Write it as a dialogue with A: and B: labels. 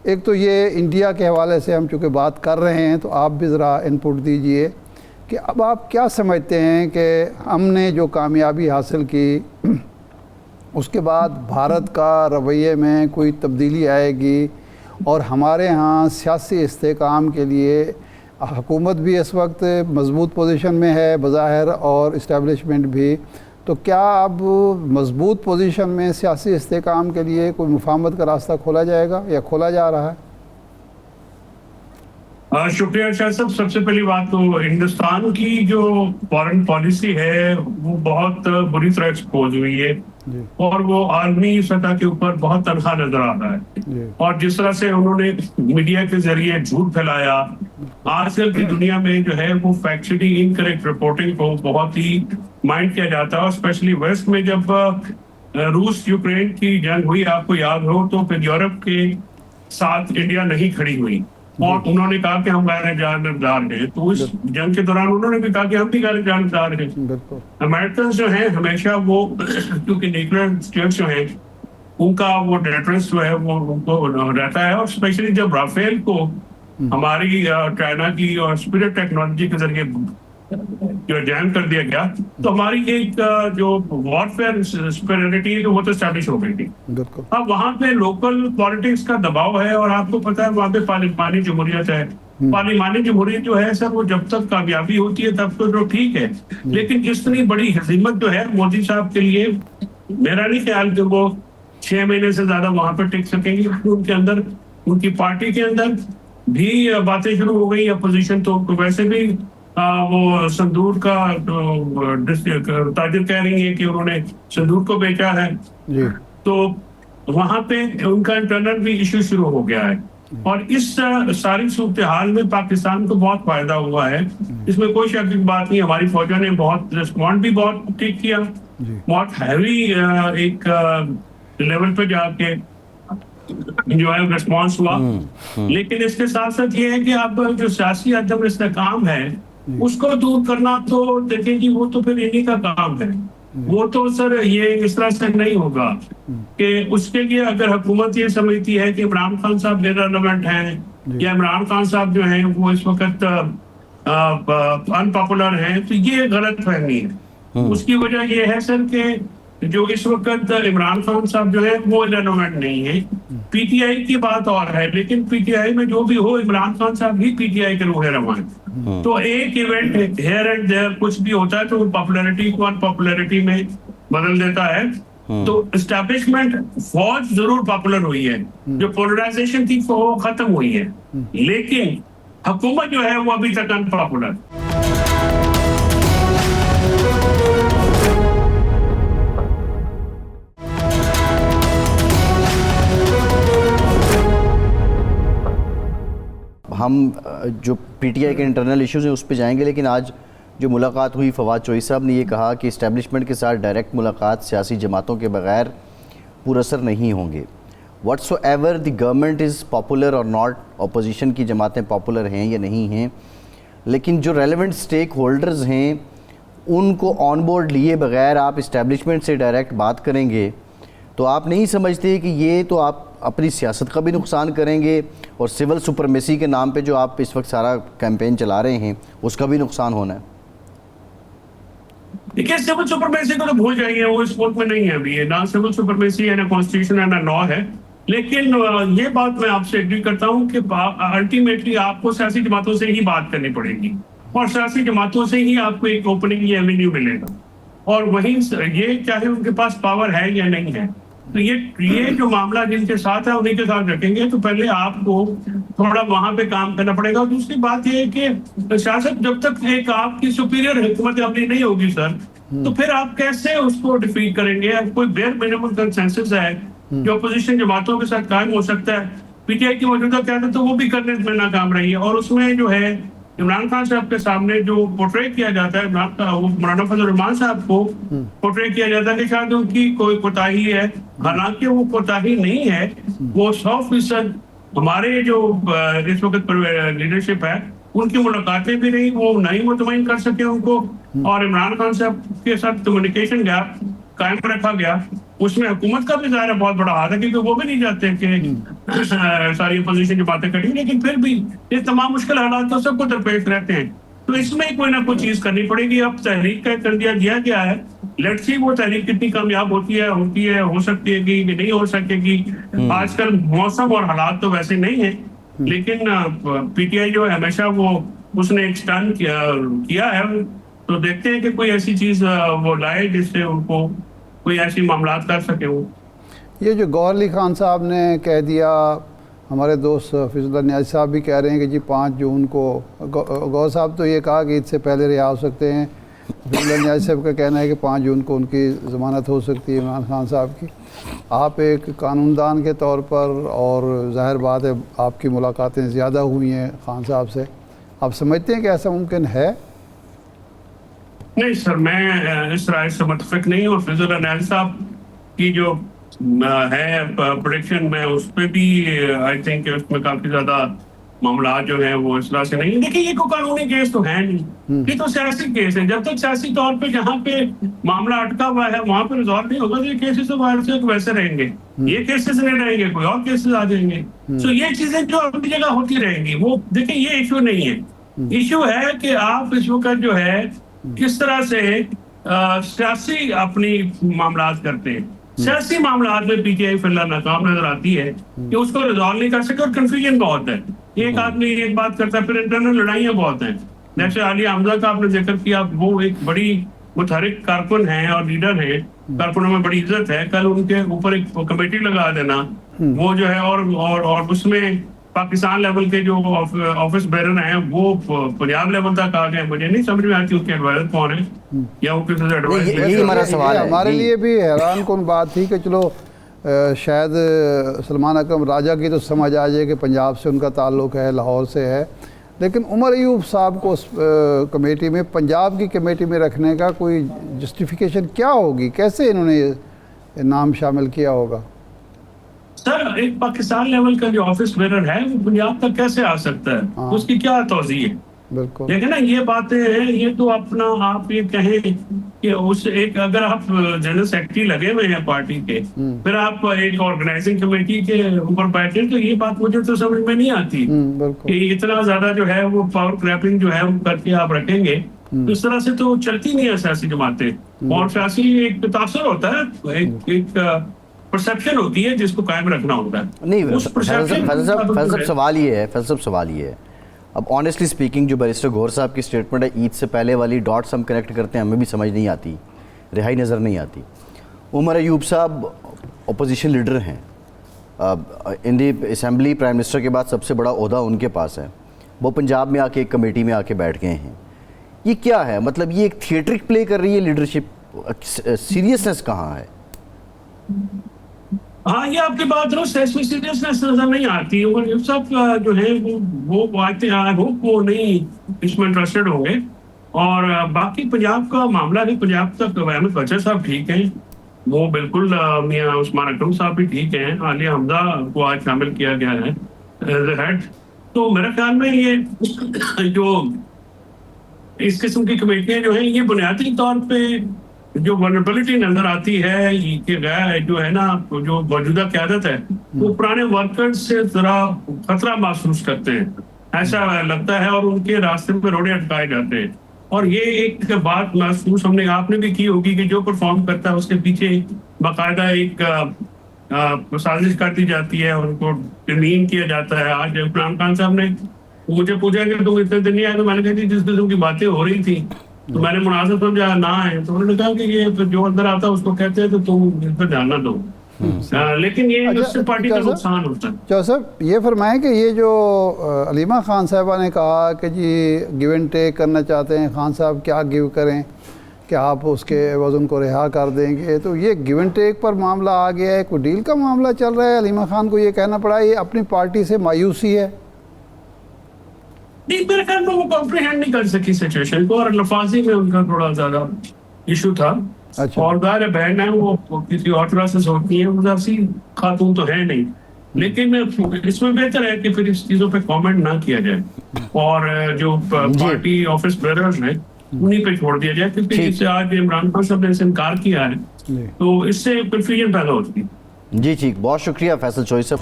A: एक तो ये इंडिया के हवाले से हम चूँकि बात कर रहे हैं तो आप भी ज़रा इनपुट दीजिए कि अब आप क्या समझते हैं कि हमने जो कामयाबी हासिल की उसके बाद भारत का रवैये में कोई तब्दीली आएगी और हमारे यहाँ सियासी इस्तेकाम के लिए हुकूमत भी इस वक्त मज़बूत पोजीशन में है बज़ाहिर और इस्टेब्लिशमेंट भी, तो क्या अब मज़बूत पोजीशन में सियासी इस्तेकाम के लिए कोई मुफाहमत का रास्ता खोला जाएगा या खोला जा रहा है?
B: शुक्रिया शाह साहब। सबसे पहली बात तो हिंदुस्तान की जो फॉरेन पॉलिसी है वो बहुत बुरी तरह एक्सपोज हुई है और वो आलमी सतह के ऊपर बहुत तनहा नजर आ रहा है। और जिस तरह से उन्होंने मीडिया के जरिए झूठ फैलाया, आजकल की दुनिया में जो है वो फैक्चुअली इनकरेक्ट रिपोर्टिंग को बहुत ही माइंड किया जाता है। और स्पेशली वेस्ट में जब रूस यूक्रेन की जंग हुई, आपको याद हो, तो फिर यूरोप के साथ इंडिया नहीं खड़ी हुई और उन्होंने कहा कि हम गैर जानबदार हैं। तो उस जंग के दौरान उन्होंने भी कहा कि हम भी गैर जानबदार हैं। अमेरिकन जो हैं हमेशा वो क्योंकि न्यूक्लियर स्टेट्स जो हैं उनका वो डेटरेंस जो है वो उनको रहता है। और स्पेशली जब राफेल को हमारी चाइना की और स्पिरिट टेक्नोलॉजी के जरिए जो जैम कर दिया गया तो हमारी एक जो वॉरफेयर सुपीरियरिटी है वो तो एस्टैब्लिश हो गई थी। अब वहां पे लोकल पॉलिटिक्स का दबाव है और आपको पता है वहां पे पार्लिमानी जमहूरियत है। पार्लिमानी जमहूरियत जो है सर वो जब तक कामयाबी होती है तब तो जो ठीक है, लेकिन इतनी बड़ी हजीमत जो है मोदी साहब के लिए मेरा नहीं ख्याल कि वो 6 महीने से ज्यादा वहां पर टिक सकेंगे। उनके अंदर, उनकी पार्टी के अंदर भी बातें शुरू हो गई। अपोजिशन तो वैसे भी वो संदूर का ताजिर कह रही है कि उन्होंने संदूर को बेचा है जी। तो वहां पे उनका इंटरनल भी इश्यू शुरू हो गया है और इस सारी सूरत हाल में पाकिस्तान को बहुत फायदा हुआ है, इसमें कोई शक की बात नहीं। हमारी फौजों ने बहुत रिस्पॉन्ड भी बहुत ठीक किया, बहुत हैवी एक लेवल पे जाके जो है रिस्पॉन्स हुआ। लेकिन इसके साथ साथ ये है कि अब जो सियासी अदम इस्तेकाम है उसको दूर करना तो देखें कि वो तो फिर इन्हीं का काम है। वो तो सर ये इस तरह से नहीं होगा कि उसके लिए अगर हुकूमत ये समझती है कि इमरान खान साहब इररिलेवेंट हैं या इमरान खान साहब जो हैं वो इस वक्त अनपॉपुलर हैं, तो ये गलत फहमी है। उसकी वजह ये है सर कि जो इस वक्त इमरान खान साहब जो है वो इररिलेवेंट नहीं है। पीटीआई की बात और है, लेकिन पीटीआई में जो भी हो इमरान खान साहब ही पीटीआई के रूह रवां हैं। तो एक इवेंट हेयर एंड देयर कुछ भी होता है तो पॉपुलैरिटी को अनपॉपुलैरिटी में बदल देता है। तो एस्टैब्लिशमेंट फौज जरूर पॉपुलर हुई है, जो पोलराइजेशन थी वो खत्म हुई है, लेकिन हुकूमत जो है वो अभी तक अनपॉपुलर।
C: हम जो पीटीआई के इंटरनल इश्यूज़ हैं उस पर जाएंगे, लेकिन आज जो मुलाकात हुई फवाद चौधरी साहब ने ये कहा कि इस्टेब्लिशमेंट के साथ डायरेक्ट मुलाकात सियासी जमातों के बगैर पुरअसर नहीं होंगे। Whatsoever the government is popular और नॉट, अपोजिशन की जमातें पॉपुलर हैं या नहीं हैं, लेकिन जो रेलेवेंट स्टेक होल्डर्स हैं उनको ऑन बोर्ड लिए बगैर आप इस्टेब्लिशमेंट से डायरेक्ट बात करेंगे तो आप नहीं समझते कि ये तो आप अपनी सियासत का भी नुकसान करेंगे और सिविल सुपरमेसी के नाम पे जो आप इस वक्त सारा कैंपेन चला रहे हैं उसका भी नुकसान होना है?
B: देखिए, सिविल सुपरमेसी को तो भूल जाइए, वो इस मुल्क में नहीं है अभी। ना सिविल सुपरमेसी है, ना कॉन्स्टिट्यूशन है, ना लॉ है। लेकिन ये बात मैं आपसे एग्री करता हूँ कि अल्टीमेटली आपको सियासी जमातों से ही बात करनी पड़ेगी और सियासी जमातों से ही आपको एक ओपनिंग या एवेन्यू मिलेगा। और वहीं ये चाहे उनके पास पावर है या नहीं है, तो ये जो मामला जिनके साथ है उन्हीं के साथ रखेंगे। तो पहले आपको थोड़ा वहां पे काम करना पड़ेगा। और दूसरी बात ये है कि सियासत जब तक एक आपकी सुपीरियर हुकूमत अपनी नहीं होगी सर, तो फिर आप कैसे उसको डिफीट करेंगे? कोई बेयर मिनिमम कंसेंसस है जो अपोजिशन जमातों के साथ कायम हो सकता है। पीटीआई की मौजूदा क्यादत तो वो भी करने में नाकाम रही है और उसमें जो है इमरान खान साहब के सामने जो पोर्ट्रे किया जाता है, वो मौलाना फजल रहमान साहब को पोर्ट्रे किया जाता है कि शायद उनकी कोई कोताही है, हालांकि वो कोताही नहीं है। वो 100% हमारे जो इस वक्त लीडरशिप है उनकी मुलाकातें भी नहीं, वो नहीं मुतमईन कर सके उनको, और इमरान खान साहब के साथ कम्युनिकेशन गैप कायम रखा गया। उसमें हुकूमत का भी ज़ाहिर है बहुत बड़ा हाथ है, क्योंकि वो भी नहीं चाहते कि सारी अपोजिशन की बातें करें, लेकिन फिर भी ये तमाम मुश्किल हालात तो सबको दरपेश रहते हैं। तो इसमें कोई ना कोई चीज करनी पड़ेगी। अब तहरीक का कर दिया गया है, लेट्स सी वो तहरीक कितनी कामयाब होती है, हो सकती है कि नहीं हो सकेगी। आजकल मौसम और हालात तो वैसे नहीं है, लेकिन पीटीआई जो है हमेशा वो उसने एक स्टैंड किया है, तो देखते हैं कि कोई ऐसी चीज वो लाए जिससे उनको कोई ऐसी मामलात कर सके। वो
A: ये जो गौहर अली खान साहब ने कह दिया, हमारे दोस्त हफीजुल्लाह नियाज़ी साहब भी कह रहे हैं कि जी 5 जून को, गौहर साहब तो ये कहा कि इससे पहले रिहा हो सकते हैं, हफीजुल्लाह नियाज़ी साहब का कहना है कि 5 जून को उनकी ज़मानत हो सकती है इमरान खान साहब की। आप एक कानूनदान के तौर पर, और ज़ाहिर बात है आपकी मुलाकातें ज़्यादा हुई हैं खान साहब से, आप समझते हैं कि ऐसा मुमकिन है?
B: नहीं सर, मैं इस राय से मुतफिक नहीं हूँ। हफीजुल्लाह नियाज़ी साहब की जो है प्रोडिक्शन में, उस पर भी आई थिंक उसमें काफी ज्यादा मामला जो है वो इस तरह से नहीं। देखिए ये कोई कानूनी केस तो है नहीं, ये तो सियासी केस है। जब तक सियासी तौर पे जहाँ पे मामला अटका हुआ है वहां पे रिजॉल्व नहीं होगा, तो ये केसेस तो वैसे रहेंगे, ये केसेस नहीं रहेंगे, कोई और केसेस आ जाएंगे। तो ये चीजें जो अपनी जगह होती रहेंगी। वो देखिए ये इशू नहीं है, इशू है कि आप इस वक्त जो है किस तरह से सियासी अपनी मामला करते हैं। सियासी मामला में पीटीआई फिलहाल नाकाम नजर आती है कि उसको रिजॉल्व नहीं कर सके, और कंफ्यूजन बहुत है। एक आदमी एक बात करता है, फिर इंटरनल लड़ाइयां बहुत हैं। जैसे आलिया हमजा का आपने जिक्र किया, वो एक बड़ी मुतहरिक कारकुन है और लीडर है, कारकुनों में बड़ी इज्जत है। कल उनके ऊपर एक कमेटी लगा देना, वो जो है और उसमें पाकिस्तान लेवल के जो ऑफिस बेरर हैं वो पंजाब लेवल तक आ गए। मुझे नहीं समझ में आती उनके एडवाइजर कौन है, या वो किसी से एडवाइस।
C: यही हमारा सवाल है।
A: हमारे लिए भी हैरान कौन बात थी कि चलो शायद सलमान अकरम राजा की तो समझ आ जाए कि पंजाब से उनका ताल्लुक़ है, लाहौर से है, लेकिन उमर अयूब साहब को उस कमेटी में, पंजाब की कमेटी में रखने का कोई जस्टिफिकेशन क्या होगी? कैसे इन्होंने ये नाम शामिल किया होगा?
B: सर एक पाकिस्तान लेवल का जो ऑफिस बेरर है वो पंजाब तक कैसे आ सकता है?
A: हाँ।
B: उसकी क्या तौज़ी है?
A: बिल्कुल,
B: देखिए ना, ये बातें हैं। ये तो अपना आप ये कहें कि उस एक, अगर आप जनरल सेक्रेटरी लगे हुए हैं पार्टी के, फिर आप एक ऑर्गेनाइजिंग कमेटी के ऊपर बैठे, तो ये बात मुझे तो समझ में नहीं आती
A: बिल्कुल।
B: कि इतना ज्यादा जो है वो पावर क्रैपिंग जो है वो करके आप रखेंगे। तो इस तरह से तो चलती नहीं है सियासी जमातें। और सियासी एक तासर होता है, एक परसेप्शन होती है जिसको कायम रखना होता है।
C: नहीं,
B: उस perception
C: फैसल साहब सवाल ये है, अब ऑनेस्टली स्पीकिंग जो बैरिस्टर गौहर साहब की स्टेटमेंट है, ईद से पहले वाली डॉट्स हम कनेक्ट करते हैं, हमें भी समझ नहीं आती, रिहाई नज़र नहीं आती। उमर अयूब साहब अपोजिशन लीडर हैं, इन दी असेंबली प्राइम मिनिस्टर के बाद सबसे बड़ा ओहदा उनके पास है। वो पंजाब में आके एक कमेटी में आके बैठ गए हैं। ये क्या है? मतलब ये एक थिएट्रिक प्ले कर रही है लीडरशिप, सीरियसनेस कहाँ है?
B: हाँ, ये आपकी बात दुरुस्त है, इसमें सीरियसनेस नजर नहीं आती। उमर अयूब साहब जो है वो आई होप वो नहीं इसमें इंटरेस्टेड होंगे। और बाकी पंजाब का मामला है, पंजाब तक अहमद बचर साहब ठीक हैं, वो बिल्कुल मियां उस्मान अकरम साहब भी ठीक हैं, आलिया हमजा को आज शामिल किया गया है एज ए हेड। तो मेरे ख्याल में ये जो इस किस्म की कमेटियां जो हैं, ये बुनियादी तौर पे जो वल्नरेबिलिटी नजर आती है कि जो है ना, जो मौजूदा क़यादत है वो पुराने वर्कर्स से जरा खतरा महसूस करते हैं, ऐसा लगता है, और उनके रास्ते में रोड़े अटकाए जाते हैं। और ये एक बात महसूस आपने भी की होगी कि जो परफॉर्म करता है उसके पीछे बाकायदा एक साजिश कर दी जाती है, उनको डिमीन किया जाता है। आज इमरान खान साहब ने मुझे पूछा कि तुम इतने दिन नहीं आए, तो मैंने कहा जिस किस्म की बातें हो रही थी तो मैंने मुनासिब समझा ना है। तो उन्होंने कहा कि ये जो अंदर आता है उसको कहते हैं, तो तुम इस पर ध्यान ना दो। लेकिन ये उससे पार्टी का नुकसान होता है।
A: जोसेफ, ये फरमाएं कि ये जो अलीमा खान साहबा ने कहा कि जी गिव एंड टेक करना चाहते हैं, खान साहब क्या गिव करें कि आप उसके वज़न को रिहा कर देंगे, तो ये गिव एंड टेक पर मामला आ गया है, कोई डील का मामला चल रहा है। अलीमा खान को ये कहना पड़ा ये अपनी पार्टी से मायूसी है।
B: नहीं, मेरे ख्याल में वो कॉम्प्रिहेंड नहीं कर सकी सिचुएशन को, और लफाजी में उनका थोड़ा ज्यादा इशू था।
A: अच्छा।
B: और दायर बहन है, वो किसी और तरह से सोचती है, मुजासी खातून तो है नहीं, लेकिन इसमें बेहतर है कि फिर इस चीजों पे कमेंट ना किया जाए, और जो पार्टी ऑफिस बेरर्स हैं उन्हीं पे छोड़ दिया जाए। क्योंकि जिससे आज इमरान खान साहब ने इनकार किया है
A: जी।
B: तो इससे कंफ्यूजन पैदा होती है।
C: जी ठीक, बहुत शुक्रिया फैसल चोई साहब।